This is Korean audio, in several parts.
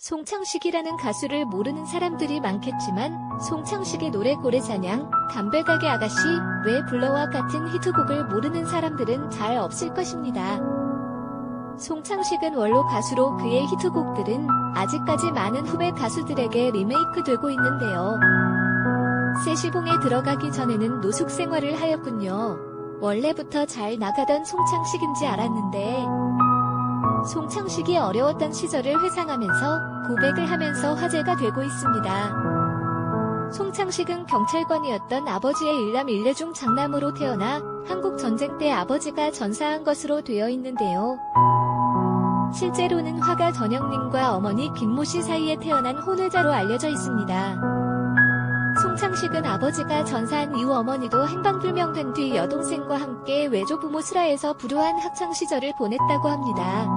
송창식이라는 가수를 모르는 사람들이 많겠지만 송창식의 노래 고래사냥, 담배가게 아가씨, 왜 불러와 같은 히트곡을 모르는 사람들은 잘 없을 것입니다. 송창식은 원로 가수로 그의 히트곡들은 아직까지 많은 후배 가수들에게 리메이크되고 있는데요. 세시봉에 들어가기 전에는 노숙 생활을 하였군요. 원래부터 잘 나가던 송창식인지 알았는데 송창식이 어려웠던 시절을 회상하면서 고백을 하면서 화제가 되고 있습니다. 송창식은 경찰관이었던 아버지의 일남 일녀중 장남으로 태어나 한국전쟁 때 아버지가 전사한 것으로 되어 있는데요. 실제로는 화가 전영님과 어머니 김모 씨 사이에 태어난 혼외자로 알려져 있습니다. 송창식은 아버지가 전사한 이후 어머니도 행방불명된 뒤 여동생과 함께 외조부모 슬하에서 불우한 학창시절을 보냈다고 합니다.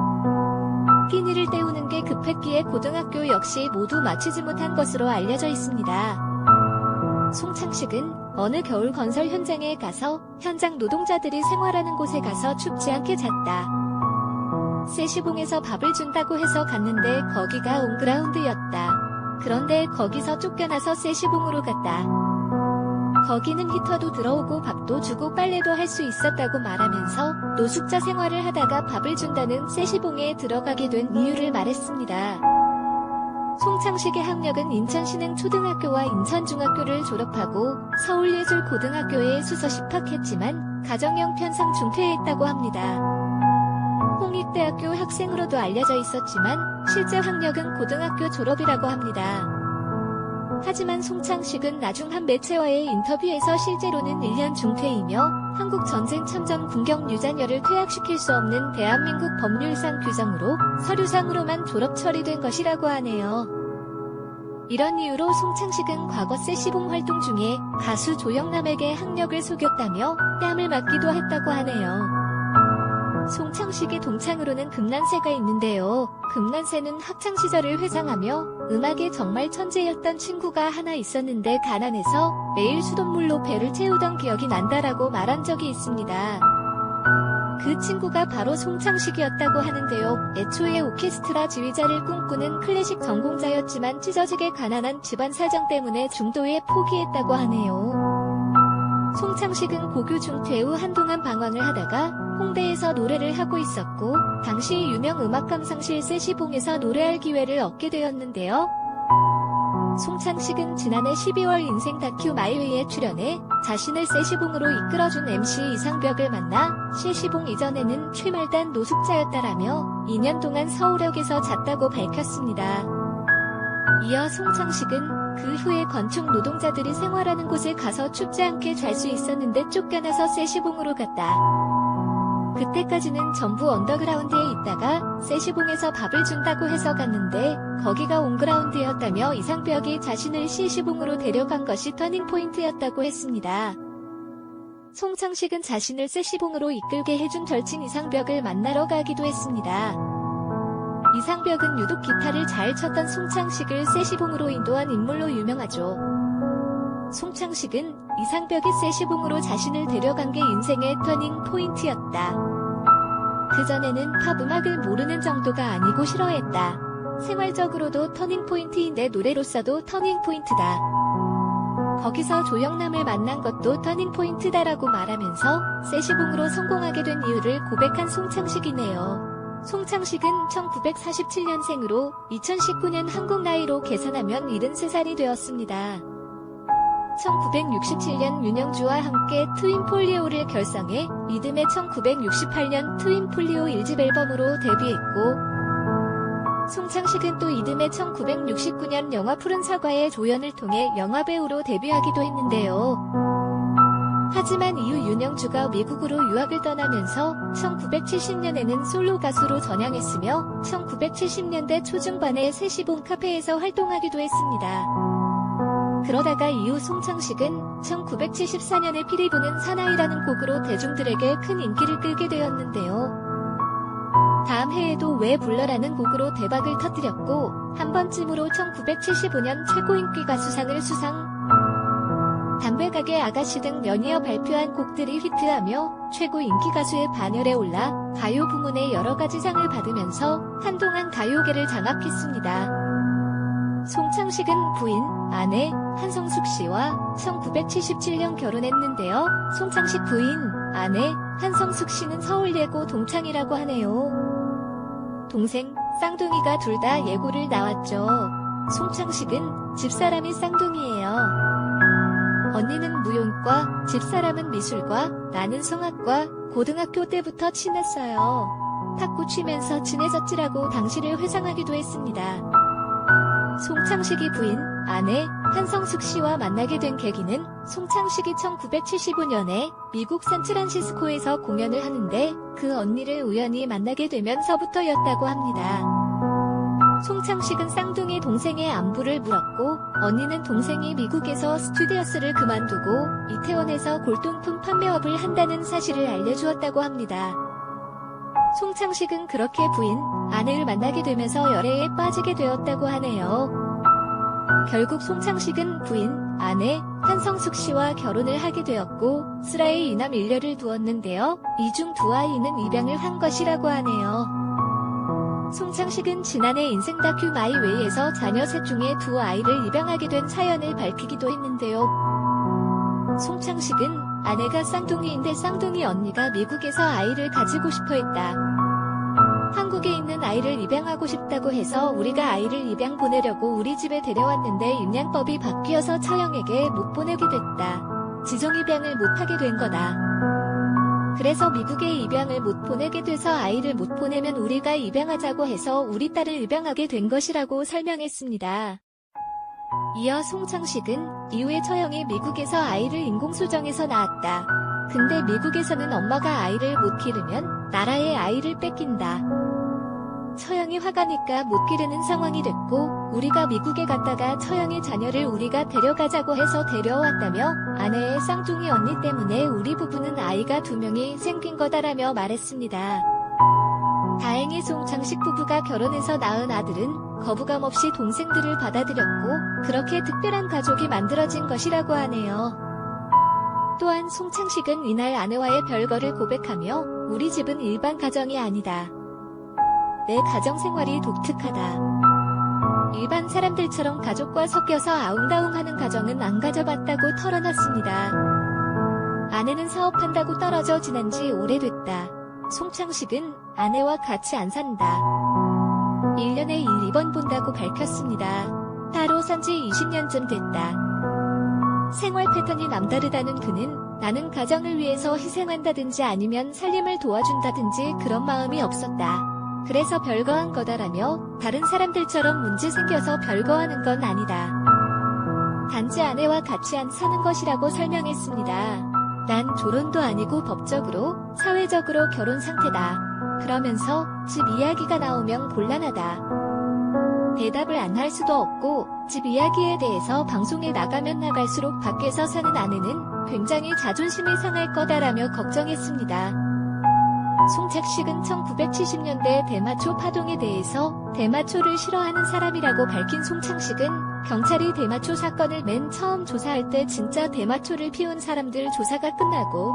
끼니를 때우는 게 급했기에 고등학교 역시 모두 마치지 못한 것으로 알려져 있습니다. 송창식은 어느 겨울 건설 현장에 가서 현장 노동자들이 생활하는 곳에 가서 춥지 않게 잤다. 세시봉에서 밥을 준다고 해서 갔는데 거기가 온그라운드였다. 그런데 거기서 쫓겨나서 세시봉으로 갔다. 거기는 히터도 들어오고 밥도 주고 빨래도 할 수 있었다고 말하면서 노숙자 생활을 하다가 밥을 준다는 세시봉에 들어가게 된 이유를 말했습니다. 송창식의 학력은 인천신흥초등학교와 인천중학교를 졸업하고 서울예술고등학교에 수서시 입학했지만 가정형 편성 중퇴했다고 합니다. 홍익대학교 학생으로도 알려져 있었지만 실제 학력은 고등학교 졸업이라고 합니다. 하지만 송창식은 나중 한 매체와의 인터뷰에서 실제로는 1년 중퇴이며 한국전쟁 참전 군경 유자녀를 퇴학시킬 수 없는 대한민국 법률상 규정으로 서류상으로만 졸업 처리된 것이라고 하네요. 이런 이유로 송창식은 과거 세시봉 활동 중에 가수 조영남에게 학력을 속였다며 뺨을 맞기도 했다고 하네요. 송창식의 동창으로는 금난새가 있는데요. 금난새는 학창시절을 회상하며 음악에 정말 천재였던 친구가 하나 있었는데 가난해서 매일 수돗물로 배를 채우던 기억이 난다라고 말한 적이 있습니다. 그 친구가 바로 송창식이었다고 하는데요. 애초에 오케스트라 지휘자를 꿈꾸는 클래식 전공자였지만 찢어지게 가난한 집안 사정 때문에 중도에 포기했다고 하네요. 송창식은 고교 중퇴 후 한동안 방황을 하다가 홍대에서 노래를 하고 있었고 당시 유명 음악 감상실 세시봉에서 노래할 기회를 얻게 되었는데요. 송창식은 지난해 12월 인생 다큐 마이웨이에 출연해 자신을 세시봉으로 이끌어준 MC 이상벽을 만나 세시봉 이전에는 최말단 노숙자였다라며 2년 동안 서울역에서 잤다고 밝혔습니다. 이어 송창식은 그 후에 건축 노동자들이 생활하는 곳에 가서 춥지 않게 잘 수 있었는데 쫓겨나서 세시봉으로 갔다. 그때까지는 전부 언더그라운드에 있다가 세시봉에서 밥을 준다고 해서 갔는데 거기가 온그라운드였다며 이상벽이 자신을 세시봉으로 데려간 것이 터닝포인트였다고 했습니다. 송창식은 자신을 세시봉으로 이끌게 해준 절친 이상벽을 만나러 가기도 했습니다. 이상벽은 유독 기타를 잘 쳤던 송창식을 세시봉으로 인도한 인물로 유명하죠. 송창식은 이상벽이 세시봉으로 자신을 데려간 게 인생의 터닝 포인트였다. 그전에는 팝 음악을 모르는 정도가 아니고 싫어했다. 생활적으로도 터닝 포인트인데 노래로서도 터닝 포인트다. 거기서 조영남을 만난 것도 터닝 포인트다라고 말하면서 세시봉으로 성공하게 된 이유를 고백한 송창식이네요. 송창식은 1947년생으로 2019년 한국 나이로 계산하면 73살이 되었습니다. 1967년 윤영주와 함께 트윈폴리오를 결성해 이듬해 1968년 트윈폴리오 1집 앨범으로 데뷔했고 송창식은 또 이듬해 1969년 영화 푸른 사과의 조연을 통해 영화배우로 데뷔하기도 했는데요. 하지만 이후 윤영주가 미국으로 유학을 떠나면서 1970년에는 솔로 가수로 전향했으며 1970년대 초중반에 세시봉 카페에서 활동하기도 했습니다. 그러다가 이후 송창식은 1974년에 피리 부는 사나이라는 곡으로 대중들에게 큰 인기를 끌게 되었는데요. 다음 해에도 왜 불러라는 곡으로 대박을 터뜨렸고 한 번쯤으로 1975년 최고인기 가수상을 수상. 담배가게 아가씨 등 연이어 발표한 곡들이 히트하며 최고 인기 가수의 반열에 올라 가요 부문의 여러 가지 상을 받으면서 한동안 가요계를 장악했습니다. 송창식은 부인, 아내 한성숙 씨와 1977년 결혼했는데요. 송창식 부인, 아내 한성숙 씨는 서울예고 동창이라고 하네요. 동생, 쌍둥이가 둘 다 예고를 나왔죠. 송창식은 집사람이 쌍둥이에요. 언니는 무용과, 집사람은 미술과, 나는 성악과, 고등학교 때부터 친했어요. 탁구 치면서 친해졌지라고 당시를 회상하기도 했습니다. 송창식이 부인, 아내 한성숙 씨와 만나게 된 계기는 송창식이 1975년에 미국 샌프란시스코에서 공연을 하는데 그 언니를 우연히 만나게 되면서부터였다고 합니다. 송창식은 쌍둥이 동생의 안부를 물었고 언니는 동생이 미국에서 스튜디오스를 그만두고 이태원에서 골동품 판매업을 한다는 사실을 알려주었다고 합니다. 송창식은 그렇게 부인, 아내를 만나게 되면서 열애에 빠지게 되었다고 하네요. 결국 송창식은 부인, 아내 한성숙 씨와 결혼을 하게 되었고 슬아의 이남 일녀를 두었는데요. 이 중 두 아이는 입양을 한 것이라고 하네요. 송창식은 지난해 인생 다큐 마이 웨이에서 자녀 셋 중에 두 아이를 입양하게 된 사연을 밝히기도 했는데요. 송창식은 아내가 쌍둥이인데 쌍둥이 언니가 미국에서 아이를 가지고 싶어 했다. 한국에 있는 아이를 입양하고 싶다고 해서 우리가 아이를 입양 보내려고 우리 집에 데려왔는데 입양법이 바뀌어서 처형에게 못 보내게 됐다. 지정 입양을 못하게 된 거다. 그래서 미국에 입양을 못 보내게 돼서 아이를 못 보내면 우리가 입양하자고 해서 우리 딸을 입양하게 된 것이라고 설명했습니다. 이어 송창식은 이후에 처형이 미국에서 아이를 인공수정해서 낳았다. 근데 미국에서는 엄마가 아이를 못 기르면 나라의 아이를 뺏긴다. 처형이 화가 니까 못 기르는 상황이 됐고 우리가 미국에 갔다가 처형의 자녀를 우리가 데려가자고 해서 데려왔다며 아내의 쌍둥이 언니 때문에 우리 부부는 아이가 2명이 생긴 거다라며 말했습니다. 다행히 송창식 부부가 결혼해서 낳은 아들은 거부감 없이 동생들을 받아들였고 그렇게 특별한 가족이 만들어진 것이라고 하네요. 또한 송창식은 이날 아내와의 별거를 고백하며 우리 집은 일반 가정이 아니다. 내 가정 생활이 독특하다. 일반 사람들처럼 가족과 섞여서 아웅다웅하는 가정은 안 가져봤다고 털어놨습니다. 아내는 사업한다고 떨어져 지난 지 오래됐다. 송창식은 아내와 같이 안 산다. 1년에 1, 2번 본다고 밝혔습니다. 따로 산 지 20년쯤 됐다. 생활 패턴이 남다르다는 그는 나는 가정을 위해서 희생한다든지 아니면 살림을 도와준다든지 그런 마음이 없었다. 그래서 별거한 거다라며 다른 사람들처럼 문제 생겨서 별거하는 건 아니다. 단지 아내와 같이 안 사는 것이라고 설명했습니다. 난 조론도 아니고 법적으로, 사회적으로 결혼 상태다. 그러면서 집 이야기가 나오면 곤란하다. 대답을 안 할 수도 없고 집 이야기에 대해서 방송에 나가면 나갈수록 밖에서 사는 아내는 굉장히 자존심이 상할 거다라며 걱정했습니다. 송창식은 1970년대 대마초 파동에 대해서 대마초를 싫어하는 사람이라고 밝힌 송창식은 경찰이 대마초 사건을 맨 처음 조사할 때 진짜 대마초를 피운 사람들 조사가 끝나고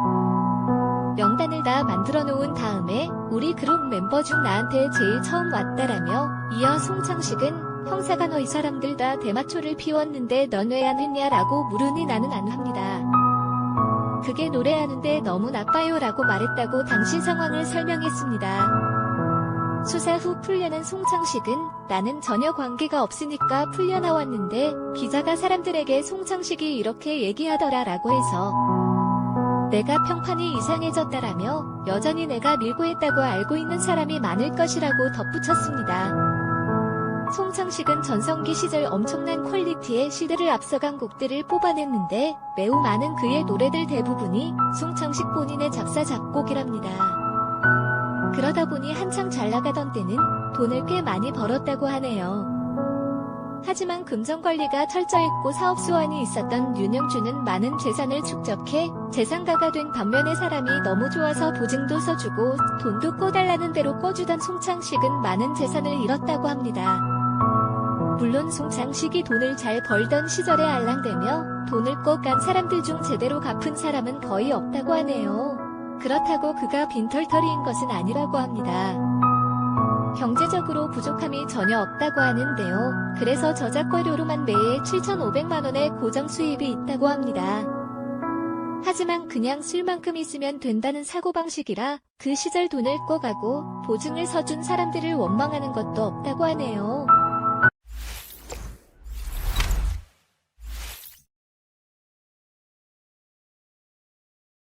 명단을 다 만들어 놓은 다음에 우리 그룹 멤버 중 나한테 제일 처음 왔다라며 이어 송창식은 형사가 너 이 사람들 다 대마초를 피웠는데 넌 왜 안 했냐라고 물으니 나는 안 합니다. 그게 노래하는데 너무 나빠요 라고 말했다고 당시 상황을 설명했습니다. 수사 후 풀려난 송창식은 나는 전혀 관계가 없으니까 풀려나왔는데 기자가 사람들에게 송창식이 이렇게 얘기하더라 라고 해서 내가 평판이 이상해졌다라며 여전히 내가 밀고 했다고 알고 있는 사람이 많을 것이라고 덧붙였습니다. 송창식은 전성기 시절 엄청난 퀄리티의 시대를 앞서간 곡들을 뽑아냈는데 매우 많은 그의 노래들 대부분이 송창식 본인의 작사 작곡이랍니다. 그러다 보니 한창 잘 나가던 때는 돈을 꽤 많이 벌었다고 하네요. 하지만 금전관리가 철저했고 사업수완이 있었던 윤영주는 많은 재산을 축적해 재산가가 된 반면에 사람이 너무 좋아서 보증도 서주고 돈도 꿔달라는 대로 꿔주던 송창식은 많은 재산을 잃었다고 합니다. 물론 송창식이 돈을 잘 벌던 시절에 알랑대며 돈을 꿔간 사람들 중 제대로 갚은 사람은 거의 없다고 하네요. 그렇다고 그가 빈털터리인 것은 아니라고 합니다. 경제적으로 부족함이 전혀 없다고 하는데요. 그래서 저작권료로만 매해 7,500만 원의 고정 수입이 있다고 합니다. 하지만 그냥 술만큼 있으면 된다는 사고방식이라 그 시절 돈을 꿔가고 보증을 서준 사람들을 원망하는 것도 없다고 하네요.